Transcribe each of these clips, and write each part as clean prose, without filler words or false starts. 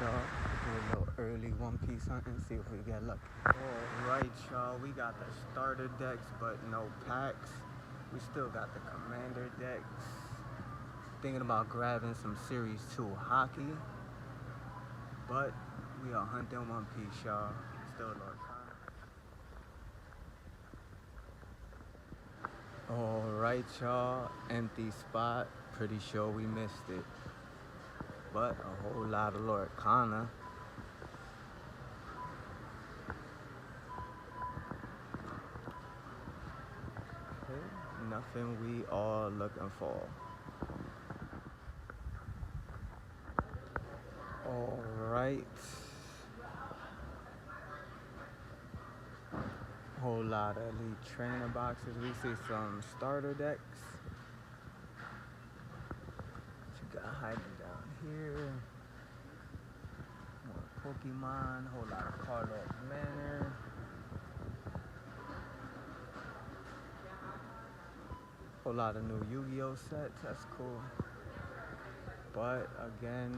y'all. Do a little early One Piece hunting, see if we get lucky. Alright, y'all. We got the starter decks, but no packs. We still got the commander decks. Thinking about grabbing some Series 2 hockey. But we are hunting One Piece, y'all. Still lorcana. Alright, y'all. Empty spot. Pretty sure we missed it. But a whole lot of lorcana. Okay, nothing we are looking for. Alright. Whole lot of elite trainer boxes. We see some starter decks. What you got hiding down here? More Pokemon. Whole lot of Carlos Manor. Whole lot of new Yu-Gi-Oh sets. That's cool. But again,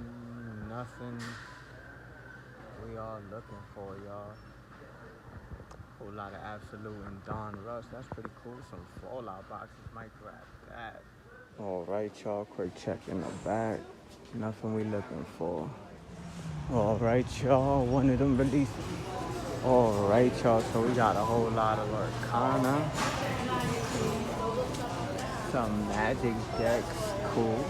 nothing we are looking for, y'all. Whole lot of Absolute and Dawn Rush. That's pretty cool. Some Fallout boxes. Might grab that. Alright, y'all. Quick check in the back. Nothing we looking for. Alright, y'all. One of them releases. Alright, y'all. So we got a whole lot of lorcana. Some magic decks. Cool.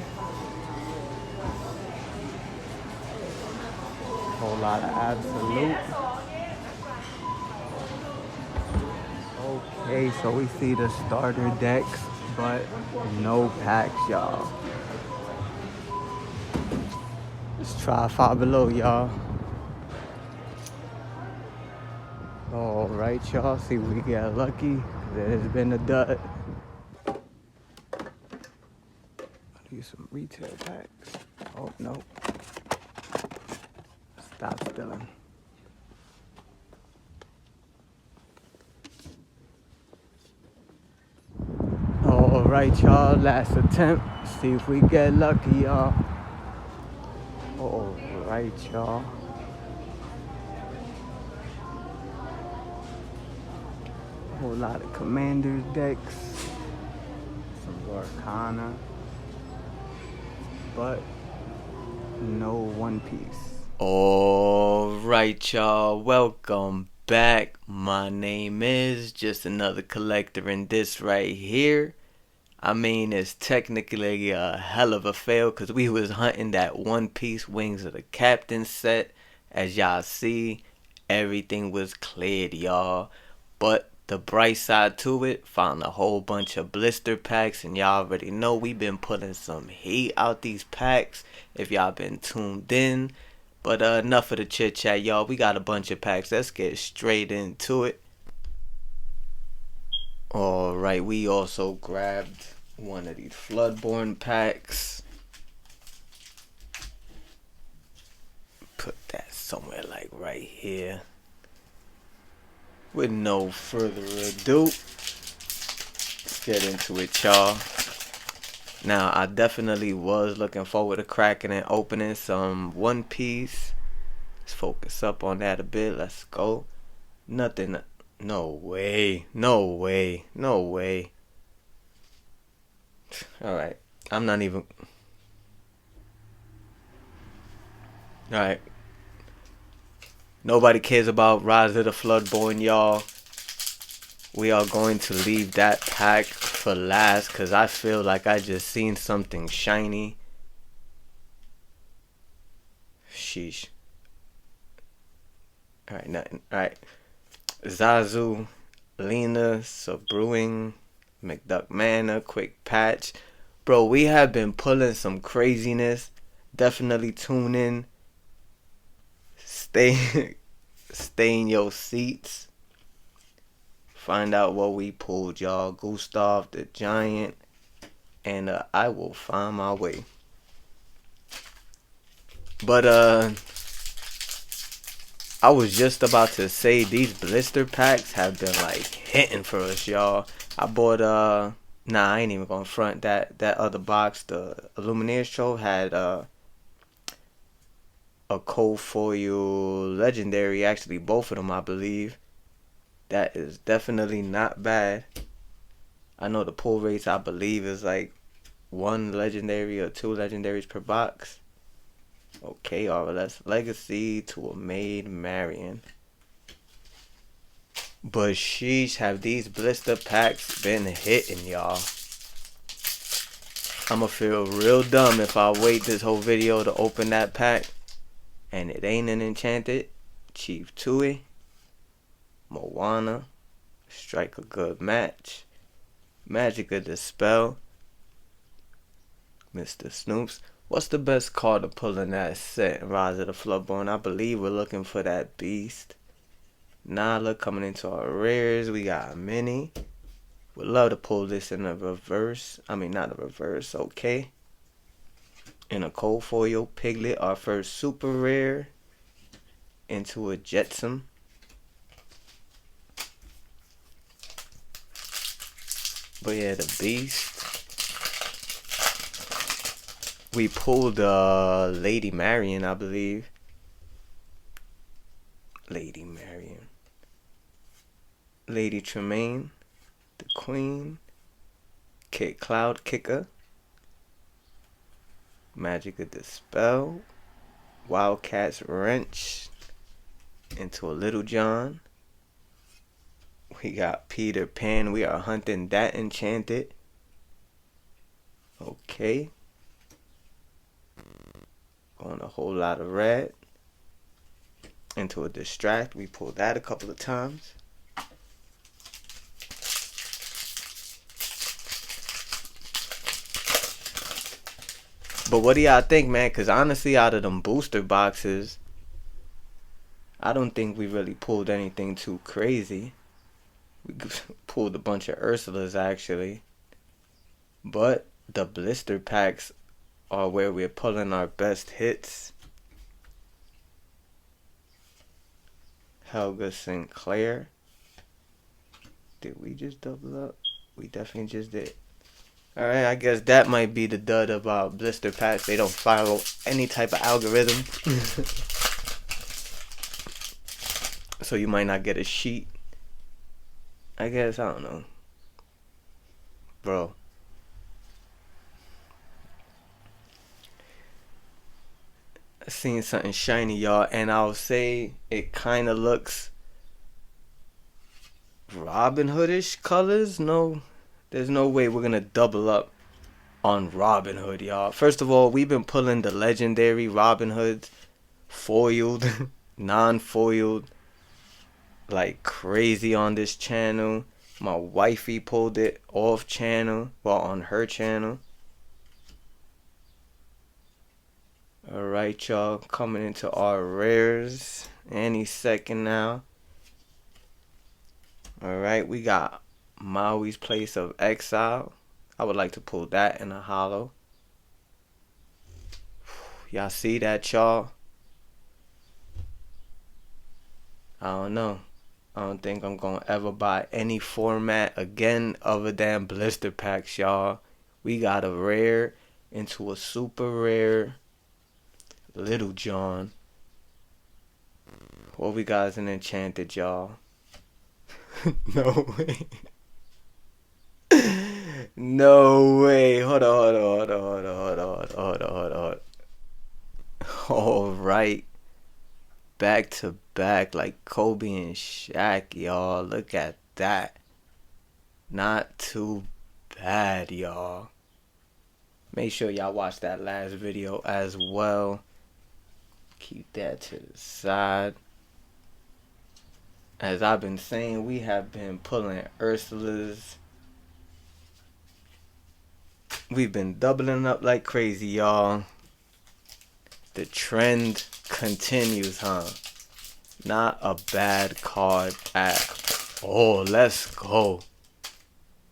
Whole lot of Absolute. Okay, so we see the starter decks, but no packs, y'all. Let's try Five Below, y'all. Alright, y'all. See if we get lucky. It has been a dud. Use some retail packs. Oh, no. Stop stealing. Alright, y'all. Last attempt. See if we get lucky, y'all. Alright, y'all. Whole lot of commander decks. Some lorcana. But no One Piece. Alright, y'all. Welcome back. My name is just another collector, and this right here, I mean, it's technically a hell of a fail because we was hunting that One Piece Wings of the Captain set. As y'all see, everything was cleared, y'all. But the bright side to it, found a whole bunch of blister packs, and y'all already know we been putting some heat out these packs if y'all been tuned in. But enough of the chit chat, y'all. We got a bunch of packs. Let's get straight into it. Alright, we also grabbed one of these floodborn packs. Put that somewhere like right here. With no further ado, let's get into it, y'all. Now, I definitely was looking forward to cracking and opening some One Piece. Let's focus up on that a bit. Let's go. Nothing. No way. No way. No way. Alright. I'm not even... Alright. Nobody cares about Rise of the Floodborn, y'all. We are going to leave that pack for last because I feel like I just seen something shiny. Sheesh. Alright, nothing. Alright. Zazu, Lena, Brewing, McDuck Mana, Quick Patch. Bro, we have been pulling some craziness. Definitely tune in. Stay in your seats. Find out what we pulled, y'all. Gustav the Giant. And I will find my way. But I was just about to say these blister packs have been like hitting for us, y'all. I bought nah, I ain't even gonna front that other box. The Illuminator show had a cold foil legendary. Actually, both of them, I believe. That is definitely not bad. I know the pull rates, I believe, is like 1 legendary or 2 legendaries per box. Okay, RLS Legacy to a Maid Marian. But sheesh, have these blister packs been hitting, y'all. I'ma feel real dumb if I wait this whole video to open that pack and it ain't an Enchanted, Chief Tui, Moana, Strike a Good Match, Magic of Dispel, Mr. Snoops. What's the best card to pull in that set? Rise of the Floodborn. I believe we're looking for that Beast. Nala coming into our rares. We got Minnie. Would love to pull this in a reverse. I mean, not a reverse. Okay. In a cold foil Piglet, our first super rare. Into a Jetsam. But yeah, the Beast. We pulled Lady Marian, I believe. Lady Marian. Lady Tremaine. The Queen. Kid Cloud Kicker. Magic of Dispel. Wildcat's Wrench. Into a Little John. We got Peter Pan. We are hunting that Enchanted. Okay. On a whole lot of red. Into a Distract. We pulled that a couple of times. But what do y'all think, man? Because honestly, out of them booster boxes, I don't think we really pulled anything too crazy. We pulled a bunch of Ursulas, actually. But the blister packs are where we're pulling our best hits. Helga Sinclair. Did we just double up? We definitely just did. Alright, I guess that might be the dud about blister packs. They don't follow any type of algorithm. So you might not get a sheet. I guess, I don't know. Bro. I seen something shiny, y'all, and I'll say it kind of looks Robin Hoodish colors. No, there's no way we're gonna double up on Robin Hood, y'all. First of all, we've been pulling the legendary Robin Hoods, foiled, non-foiled, like crazy on this channel. My wifey pulled it off channel, well, on her channel. Alright, y'all, coming into our rares any second now. Alright, we got Maui's Place of Exile. I would like to pull that in a hollow. Y'all see that, y'all? I don't know. I don't think I'm gonna ever buy any format again other than blister packs, y'all. We got a rare into a super rare Little John. What we got is an Enchanted, y'all. No way. No way. Hold on. All right. Back to back like Kobe and Shaq, y'all. Look at that. Not too bad, y'all. Make sure y'all watch that last video as well. Keep that to the side. As I've been saying, we have been pulling Ursulas. We've been doubling up like crazy, y'all. The trend continues, huh? Not a bad card at all. Let's go.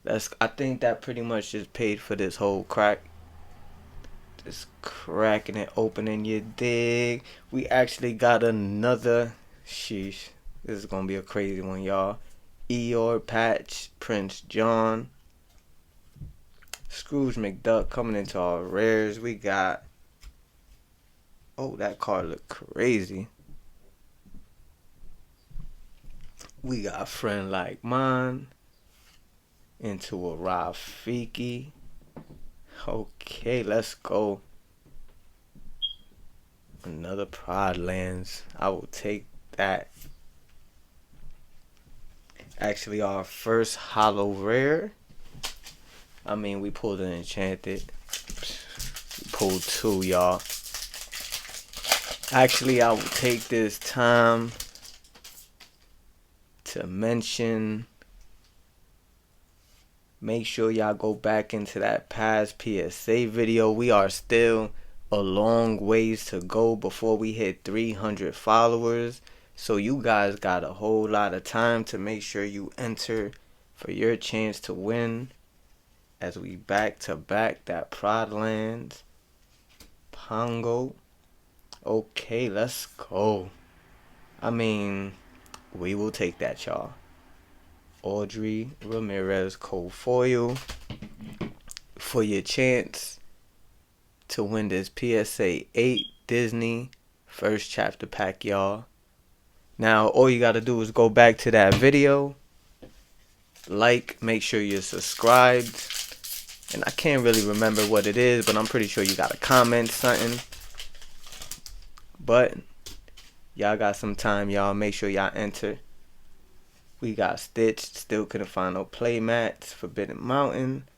I think that pretty much just paid for this whole crack. Just cracking it open, in you dig. We actually got another. Sheesh. This is gonna be a crazy one, y'all. Eeyore Patch, Prince John, Scrooge McDuck coming into our rares. We got Oh, that card look crazy. We got Friend Like Mine into a Rafiki. Okay, let's go. Another Prod Lands. I will take that. Actually, our first holo rare. I mean, we pulled an Enchanted. We pulled two, y'all. Actually, I will take this time to mention, make sure y'all go back into that past PSA video. We are still a long ways to go before we hit 300 followers. So you guys got a whole lot of time to make sure you enter for your chance to win. As we back to back that Prod Lands. Pongo. Okay, let's go. I mean, we will take that, y'all. Audrey Ramirez Cold Foil for your chance to win this PSA 8 Disney first chapter pack, y'all. Now, all you gotta do is go back to that video, like, make sure you're subscribed, and I can't really remember what it is, but I'm pretty sure you gotta comment something. But y'all got some time, y'all. Make sure y'all enter. We got Stitch, still couldn't find no playmats. Forbidden Mountain,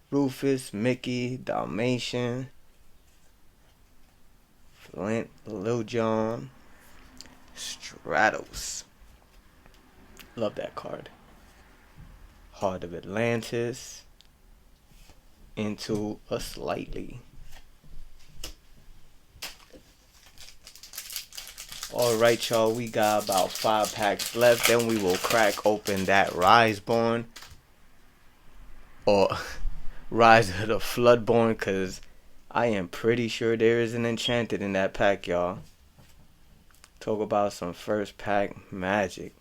Rufus, Mickey, Dalmatian, Flint, Lil Jon, Stratos. Love that card. Heart of Atlantis, Into a Slightly. Alright, y'all, we got about 5 packs left. Then we will crack open that Riseborn. Or Rise of the Floodborn, because I am pretty sure there is an Enchanted in that pack, y'all. Talk about some first pack magic.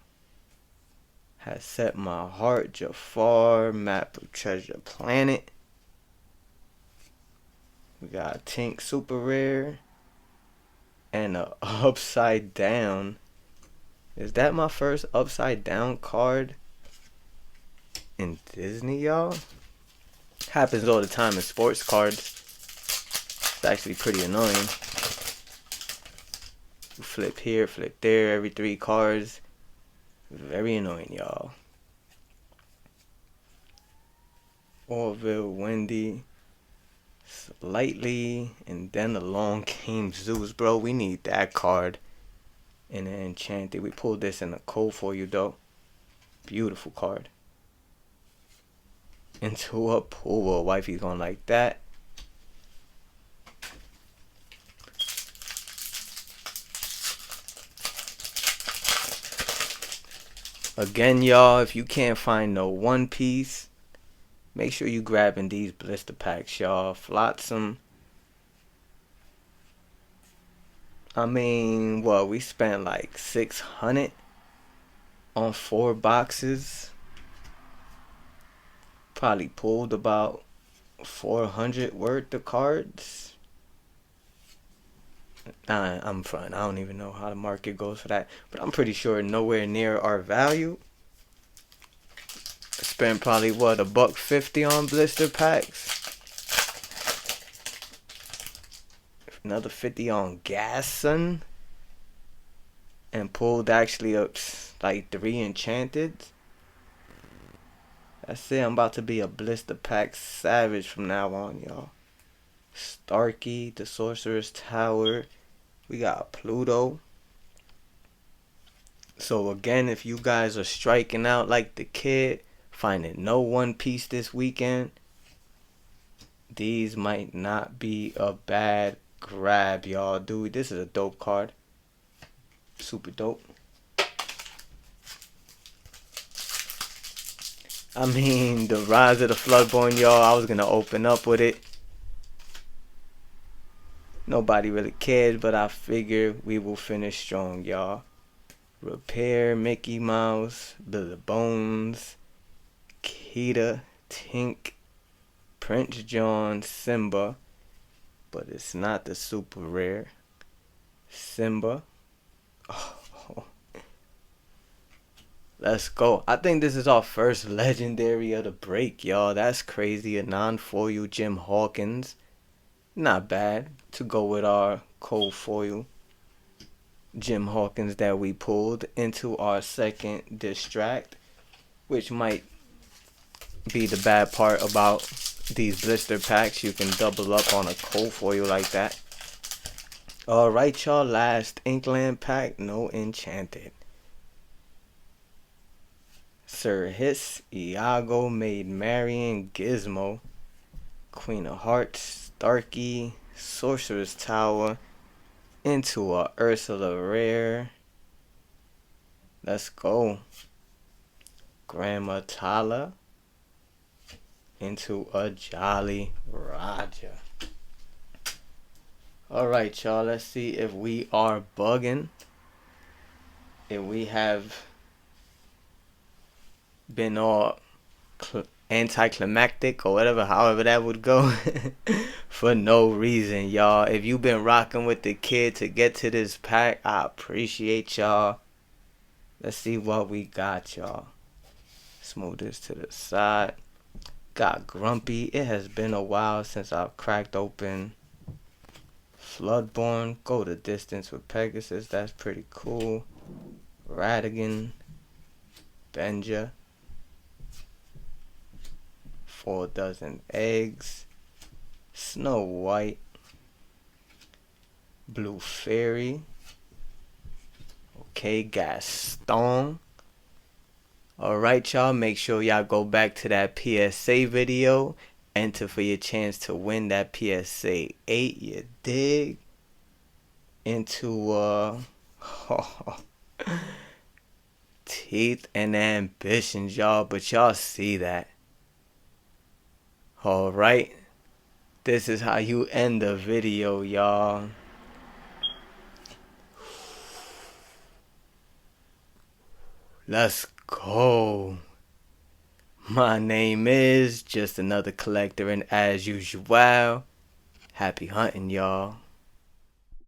Has Set My Heart, Jafar, Map of Treasure Planet. We got Tink Super Rare. And a upside down. Is that my first upside down card in Disney, y'all? Happens all the time in sports cards. It's actually pretty annoying. You flip here, flip there, every 3 cards. Very annoying, y'all. Orville, Wendy, Slightly, and then along came Zeus, bro. We need that card in an Enchanted. We pulled this in a code for you, though. Beautiful card. Into a pool. Wifey's gonna like that. Again, y'all, if you can't find no One Piece, make sure you grabbing these blister packs, y'all. Flotsam. I mean, what, we spent like 600 on 4 boxes. Probably pulled about 400 worth of cards. Nah, I'm fine. I don't even know how the market goes for that, but I'm pretty sure nowhere near our value. Spent probably what, $150 on blister packs. Another 50 on gas, son. And pulled actually up like 3 Enchanted. That's it. I'm about to be a blister pack savage from now on, y'all. Starkey, the Sorcerer's Tower. We got Pluto. So again, if you guys are striking out like the kid, finding no One Piece this weekend, these might not be a bad grab, y'all. Dude, this is a dope card. Super dope. I mean, the Rise of the Floodborn, y'all, I was going to open up with it. Nobody really cares, but I figure we will finish strong, y'all. Repair, Mickey Mouse, Billy Bones, Kita, Tink, Prince John, Simba. But it's not the super rare. Simba. Let's go. I think this is our first legendary of the break, y'all. That's crazy. A non-foil Jim Hawkins. Not bad to go with our cold foil Jim Hawkins that we pulled into our second distract, which might be the bad part about these blister packs. You can double up on a cold foil like that. Alright, y'all. Last Inkland pack. No Enchanted. Sir Hiss, Iago, Maid Marian, Gizmo, Queen of Hearts, Starkey, Sorcerer's Tower, into a Ursula Rare. Let's go. Grandma Tala, into a Jolly Roger. Alright, y'all, let's see if we are bugging. If we have been all anticlimactic or whatever, however that would go, for no reason, y'all. If you've been rocking with the kid to get to this pack, I appreciate y'all. Let's see what we got, y'all. Smooth this to the side. Got Grumpy. It has been a while since I've cracked open Floodborn. Go the distance with Pegasus. That's pretty cool. Radigan. Benja. 4 dozen eggs. Snow White. Blue Fairy. Okay, Gaston. Alright, y'all, make sure y'all go back to that PSA video. Enter for your chance to win that PSA 8, you dig? Into Teeth and Ambitions, y'all, but y'all see that. Alright, this is how you end the video, y'all. Let's go. My name is just another collector, and as usual, happy hunting, y'all.